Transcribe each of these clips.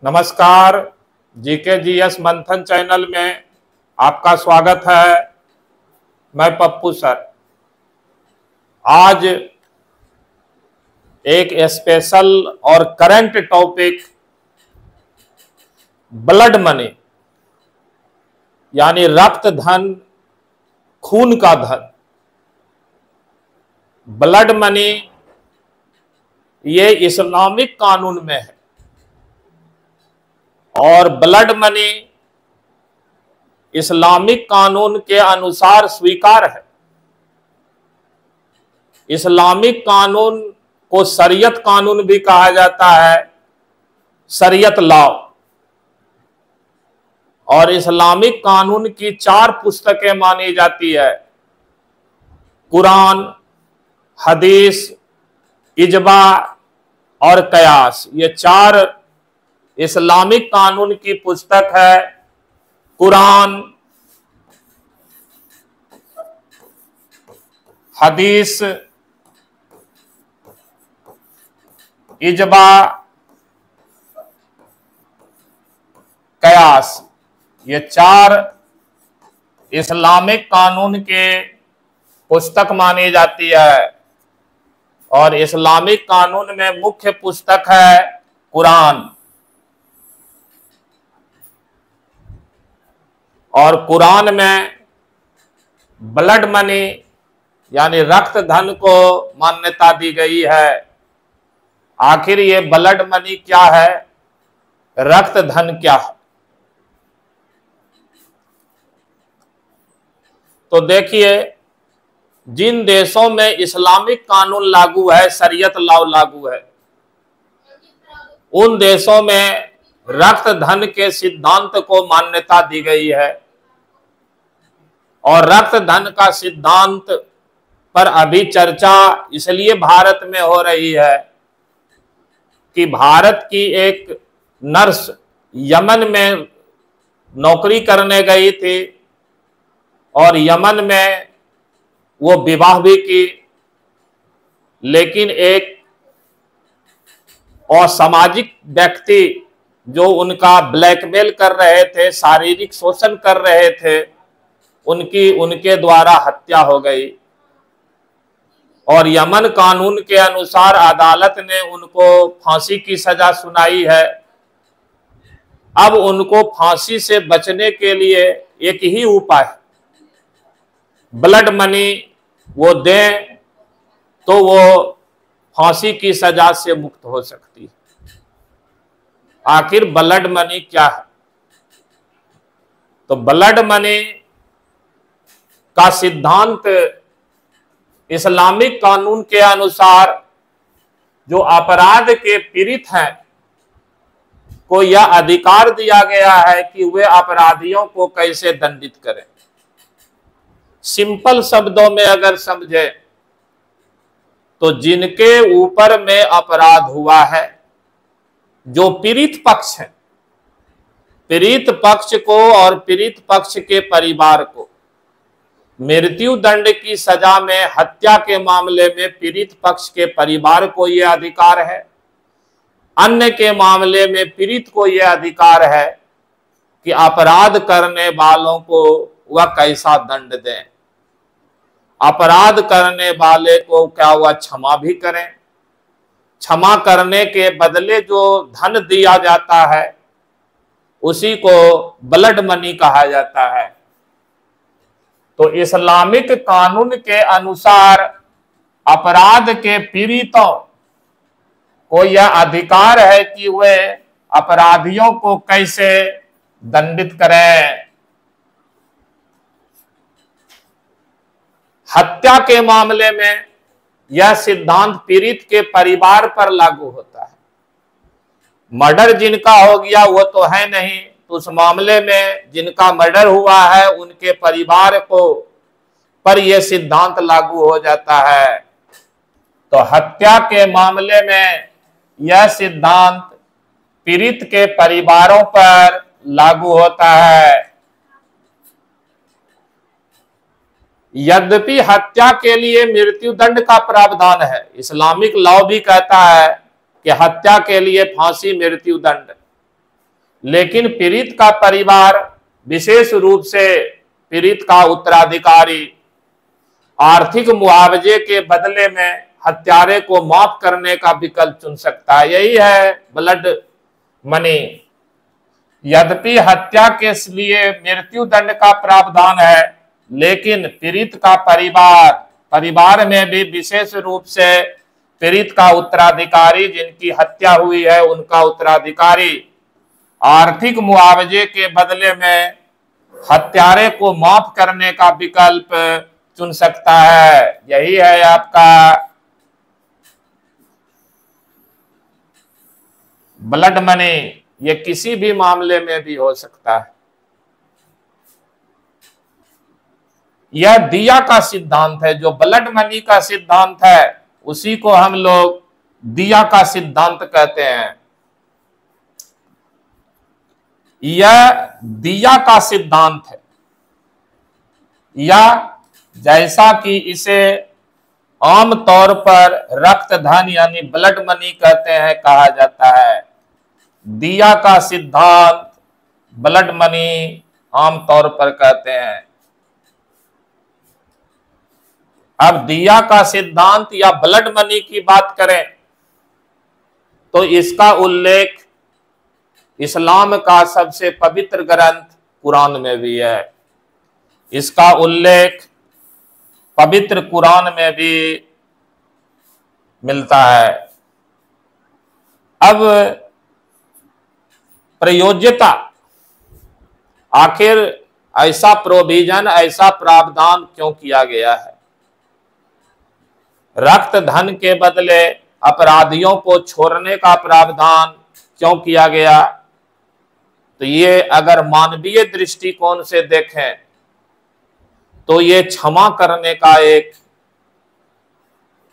नमस्कार। GK GS मंथन channel में आपका स्वागत है। मैं पप्पू सर। आज एक स्पेशल और करंट टॉपिक ब्लड मनी यानी रक्त धन, खून का धन। ब्लड मनी ये इस्लामिक कानून में है और ब्लड मनी इस्लामिक कानून के अनुसार स्वीकार है। इस्लामिक कानून को शरीयत कानून भी कहा जाता है, शरीयत लॉ। और इस्लामिक कानून की 4 पुस्तकें मानी जाती है: कुरान, हदीस, इजमा और कयास। ये 4 इस्लामिक कानून की पुस्तक है। कुरान, हदीस, इजमा, कयास। ये 4 इस्लामिक कानून के पुस्तक मानी जाती है। और इस्लामिक कानून में मुख्य पुस्तक है कुरान। और कुरान में ब्लड मनी यानी रक्त धन को मान्यता दी गई है। आखिर ये ब्लड मनी क्या है, रक्त धन क्या है? तो देखिए, जिन देशों में इस्लामिक कानून लागू है, शरीयत लॉ लागू है, उन देशों में रक्त धन के सिद्धांत को मान्यता दी गई है। और रक्त धन का सिद्धांत पर अभी चर्चा इसलिए भारत में हो रही है कि भारत की एक नर्स यमन में नौकरी करने गई थी और यमन में वो विवाह भी की, लेकिन एक असामाजिक व्यक्ति जो उनका ब्लैकमेल कर रहे थे, शारीरिक शोषण कर रहे थे, उनके द्वारा हत्या हो गई। और यमन कानून के अनुसार अदालत ने उनको फांसी की सजा सुनाई है। अब उनको फांसी से बचने के लिए एक ही उपाय है, ब्लड मनी वो दें तो वो फांसी की सजा से मुक्त हो सकती है। आखिर ब्लड मनी क्या है? तो ब्लड मनी का सिद्धांत इस्लामिक कानून के अनुसार जो अपराध के पीड़ित हैं को यह अधिकार दिया गया है कि वे अपराधियों को कैसे दंडित करें। सिंपल शब्दों में अगर समझे तो जिनके ऊपर में अपराध हुआ है, जो पीड़ित पक्ष है, पीड़ित पक्ष को और पीड़ित पक्ष के परिवार को मृत्यु दंड की सजा में हत्या के मामले में पीड़ित पक्ष के परिवार को यह अधिकार है। अन्य के मामले में पीड़ित को यह अधिकार है कि अपराध करने वालों को वह कैसा दंड दें। अपराध करने वाले को क्या वह क्षमा भी करें? क्षमा करने के बदले जो धन दिया जाता है उसी को ब्लड मनी कहा जाता है। तो इस्लामिक कानून के अनुसार अपराध के पीड़ितों को यह अधिकार है कि वे अपराधियों को कैसे दंडित करें। हत्या के मामले में यह सिद्धांत पीड़ित के परिवार पर लागू होता है। मर्डर जिनका हो गया वो तो है नहीं, तो उस मामले में जिनका मर्डर हुआ है उनके परिवार को पर यह सिद्धांत लागू हो जाता है। तो हत्या के मामले में यह सिद्धांत पीड़ित के परिवारों पर लागू होता है। यद्यपि हत्या के लिए मृत्यु दंड का प्रावधान है, इस्लामिक लॉ भी कहता है कि हत्या के लिए फांसी मृत्यु दंड, लेकिन पीड़ित का परिवार, विशेष रूप से पीड़ित का उत्तराधिकारी, आर्थिक मुआवजे के बदले में हत्यारे को माफ करने का विकल्प चुन सकता है। यही है ब्लड मनी। यद्यपि हत्या के लिए मृत्यु दंड का प्रावधान है, लेकिन पीड़ित का परिवार में भी, विशेष रूप से पीड़ित का उत्तराधिकारी, जिनकी हत्या हुई है उनका उत्तराधिकारी, आर्थिक मुआवजे के बदले में हत्यारे को माफ करने का विकल्प चुन सकता है। यही है आपका ब्लड मनी। ये किसी भी मामले में भी हो सकता है। यह दिया का सिद्धांत है। जो ब्लड मनी का सिद्धांत है उसी को हम लोग दिया का सिद्धांत कहते हैं। यह दिया का सिद्धांत है, या जैसा कि इसे आम तौर पर रक्त धन यानी ब्लड मनी कहते हैं, कहा जाता है। दिया का सिद्धांत ब्लड मनी आम तौर पर कहते हैं। अब दिया का सिद्धांत या ब्लड मनी की बात करें तो इसका उल्लेख इस्लाम का सबसे पवित्र ग्रंथ कुरान में भी है। इसका उल्लेख पवित्र कुरान में भी मिलता है। अब प्रयोज्यता, आखिर ऐसा प्रोविजन, ऐसा प्रावधान क्यों किया गया है? रक्त धन के बदले अपराधियों को छोड़ने का प्रावधान क्यों किया गया? तो ये अगर मानवीय दृष्टिकोण से देखें तो ये क्षमा करने का एक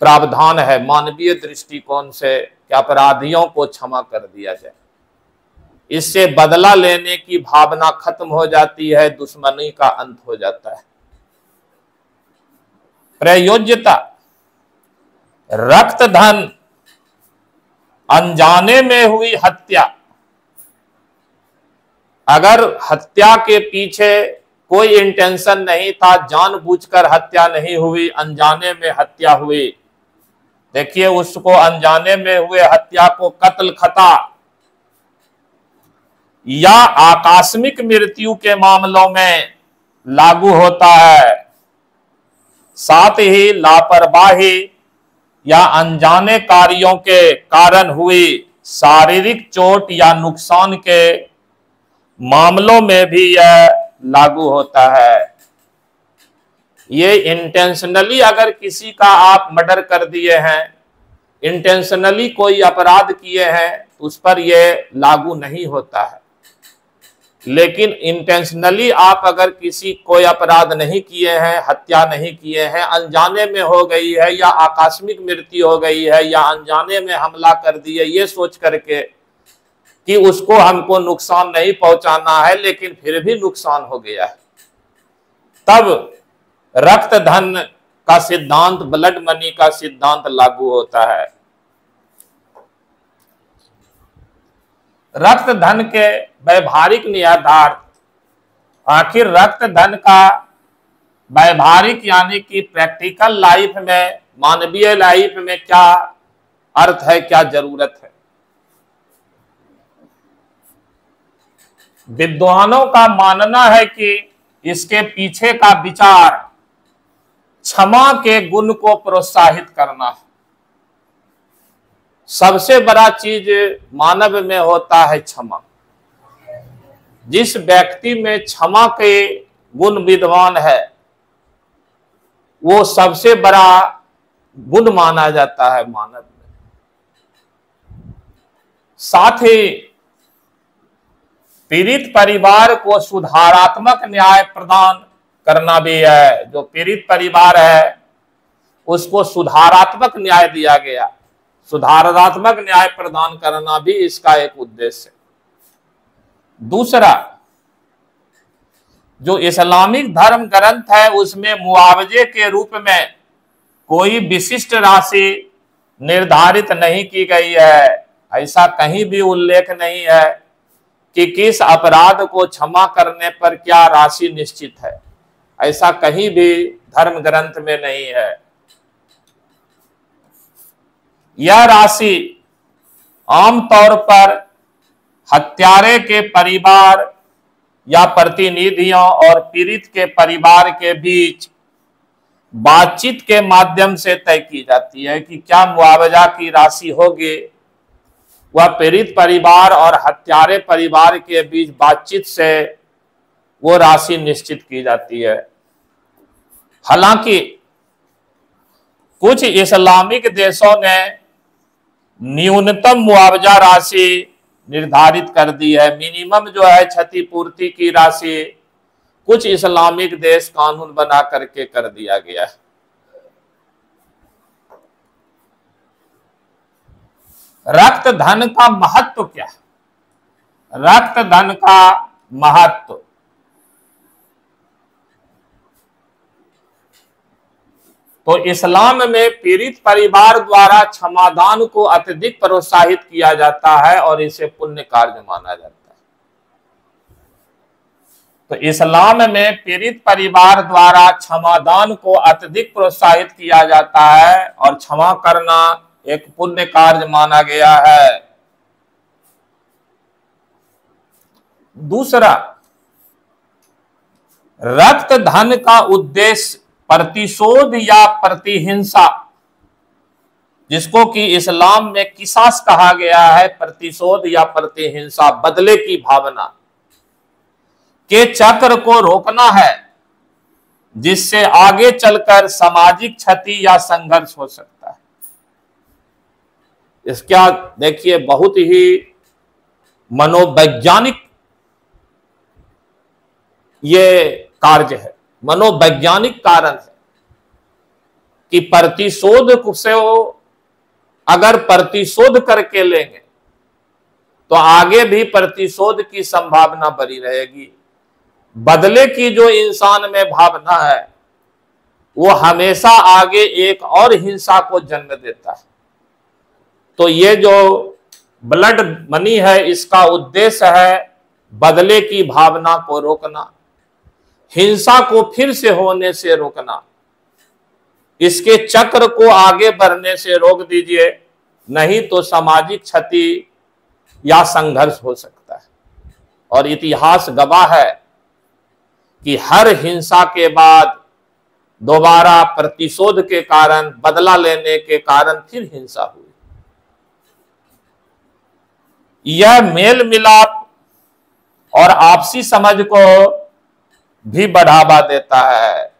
प्रावधान है। मानवीय दृष्टिकोण से कि अपराधियों को क्षमा कर दिया जाए, इससे बदला लेने की भावना खत्म हो जाती है, दुश्मनी का अंत हो जाता है। प्रयोज्यता, रक्त धन, अनजाने में हुई हत्या। अगर हत्या के पीछे कोई इंटेंशन नहीं था, जानबूझकर हत्या नहीं हुई, अनजाने में हत्या हुई, देखिए उसको अनजाने में हुए हत्या को कत्ल खता या आकस्मिक मृत्यु के मामलों में लागू होता है। साथ ही लापरवाही या अनजाने कार्यों के कारण हुई शारीरिक चोट या नुकसान के मामलों में भी यह लागू होता है। ये इंटेंशनली अगर किसी का आप मर्डर कर दिए हैं, इंटेंशनली कोई अपराध किए हैं, तो उस पर यह लागू नहीं होता है। लेकिन इंटेंशनली आप अगर किसी कोई अपराध नहीं किए हैं, हत्या नहीं किए हैं, अनजाने में हो गई है या आकस्मिक मृत्यु हो गई है या अनजाने में हमला कर दिए, ये सोच करके कि उसको हमको नुकसान नहीं पहुंचाना है, लेकिन फिर भी नुकसान हो गया है, तब रक्त धन का सिद्धांत, ब्लड मनी का सिद्धांत लागू होता है। रक्त धन के व्यवहारिक नियतार्थ, आखिर रक्त धन का व्यवहारिक यानी कि प्रैक्टिकल लाइफ में, मानवीय लाइफ में क्या अर्थ है, क्या जरूरत है? विद्वानों का मानना है कि इसके पीछे का विचार क्षमा के गुण को प्रोत्साहित करना है। सबसे बड़ा चीज मानव में होता है क्षमा। जिस व्यक्ति में क्षमा के गुण विद्वान है वो सबसे बड़ा गुण माना जाता है मानव में। साथ ही पीड़ित परिवार को सुधारात्मक न्याय प्रदान करना भी है। जो पीड़ित परिवार है उसको सुधारात्मक न्याय दिया गया, सुधारात्मक न्याय प्रदान करना भी इसका एक उद्देश्य है। दूसरा, जो इस्लामिक धर्म ग्रंथ है उसमें मुआवजे के रूप में कोई विशिष्ट राशि निर्धारित नहीं की गई है। ऐसा कहीं भी उल्लेख नहीं है कि किस अपराध को क्षमा करने पर क्या राशि निश्चित है। ऐसा कहीं भी धर्म ग्रंथ में नहीं है। यह राशि आमतौर पर हत्यारे के परिवार या प्रतिनिधियों और पीड़ित के परिवार के बीच बातचीत के माध्यम से तय की जाती है कि क्या मुआवजा की राशि होगी। वह पीड़ित परिवार और हत्यारे परिवार के बीच बातचीत से वो राशि निश्चित की जाती है। हालांकि कुछ इस्लामिक देशों ने न्यूनतम मुआवजा राशि निर्धारित कर दी है। मिनिमम जो है क्षतिपूर्ति की राशि कुछ इस्लामिक देश कानून बना करके कर दिया गया है। रक्त धन का महत्व क्या है? रक्त धन का महत्व, तो इस्लाम में पीड़ित परिवार द्वारा क्षमादान को अत्यधिक प्रोत्साहित किया जाता है और इसे पुण्य कार्य माना जाता है। तो इस्लाम में पीड़ित परिवार द्वारा क्षमादान को अत्यधिक प्रोत्साहित किया जाता है और क्षमा करना एक पुण्य कार्य माना गया है। दूसरा, रक्त धन का उद्देश्य प्रतिशोध या प्रतिहिंसा, जिसको कि इस्लाम में किसास कहा गया है, प्रतिशोध या प्रतिहिंसा, बदले की भावना के चक्र को रोकना है, जिससे आगे चलकर सामाजिक क्षति या संघर्ष हो सकता है। इसका देखिए बहुत ही मनोवैज्ञानिक ये कार्य है, मनोवैज्ञानिक कारण है कि प्रतिशोध से अगर प्रतिशोध करके लेंगे तो आगे भी प्रतिशोध की संभावना बनी रहेगी। बदले की जो इंसान में भावना है वो हमेशा आगे एक और हिंसा को जन्म देता है। तो ये जो ब्लड मनी है, इसका उद्देश्य है बदले की भावना को रोकना, हिंसा को फिर से होने से रोकना, इसके चक्र को आगे बढ़ने से रोक दीजिए, नहीं तो सामाजिक क्षति या संघर्ष हो सकता है। और इतिहास गवाह है कि हर हिंसा के बाद दोबारा प्रतिशोध के कारण, बदला लेने के कारण फिर हिंसा हुई। यह मेल मिलाप और आपसी समझ को भी बढ़ावा देता है।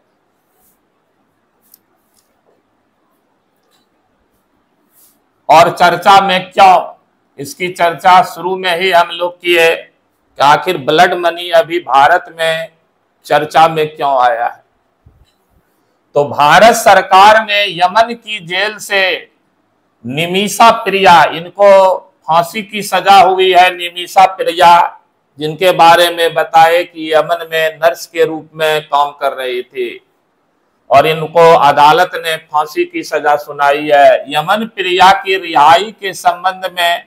और चर्चा में क्यों, इसकी चर्चा शुरू में ही हम लोग किए कि आखिर ब्लड मनी अभी भारत में चर्चा में क्यों आया है। तो भारत सरकार ने यमन की जेल से निमिषा प्रिया, इनको फांसी की सजा हुई है, निमिषा प्रिया, जिनके बारे में बताए कि यमन में नर्स के रूप में काम कर रही थी और इनको अदालत ने फांसी की सजा सुनाई है। यमन प्रिया की रिहाई के संबंध में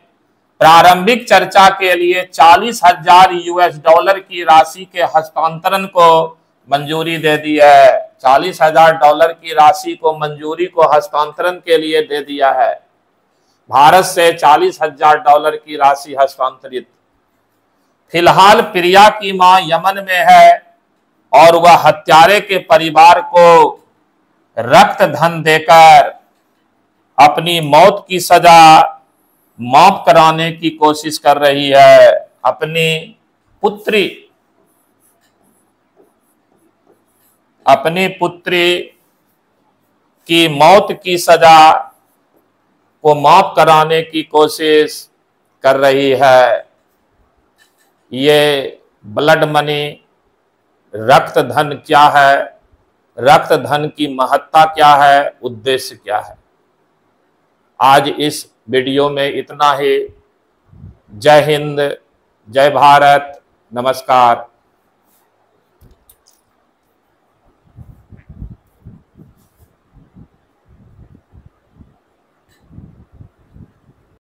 प्रारंभिक चर्चा के लिए 40,000 US$ की राशि के हस्तांतरण को मंजूरी दे दी है। 40,000 की राशि को मंजूरी को हस्तांतरण के लिए दे दिया है। भारत से 40,000 की राशि हस्तांतरित। फिलहाल प्रिया की मां यमन में है और वह हत्यारे के परिवार को रक्त धन देकर अपनी मौत की सजा माफ कराने की कोशिश कर रही है। अपनी पुत्री की मौत की सजा को माफ कराने की कोशिश कर रही है। ये ब्लड मनी, रक्त धन क्या है, रक्त धन की महत्ता क्या है, उद्देश्य क्या है। आज इस वीडियो में इतना ही। जय हिंद, जय भारत, नमस्कार।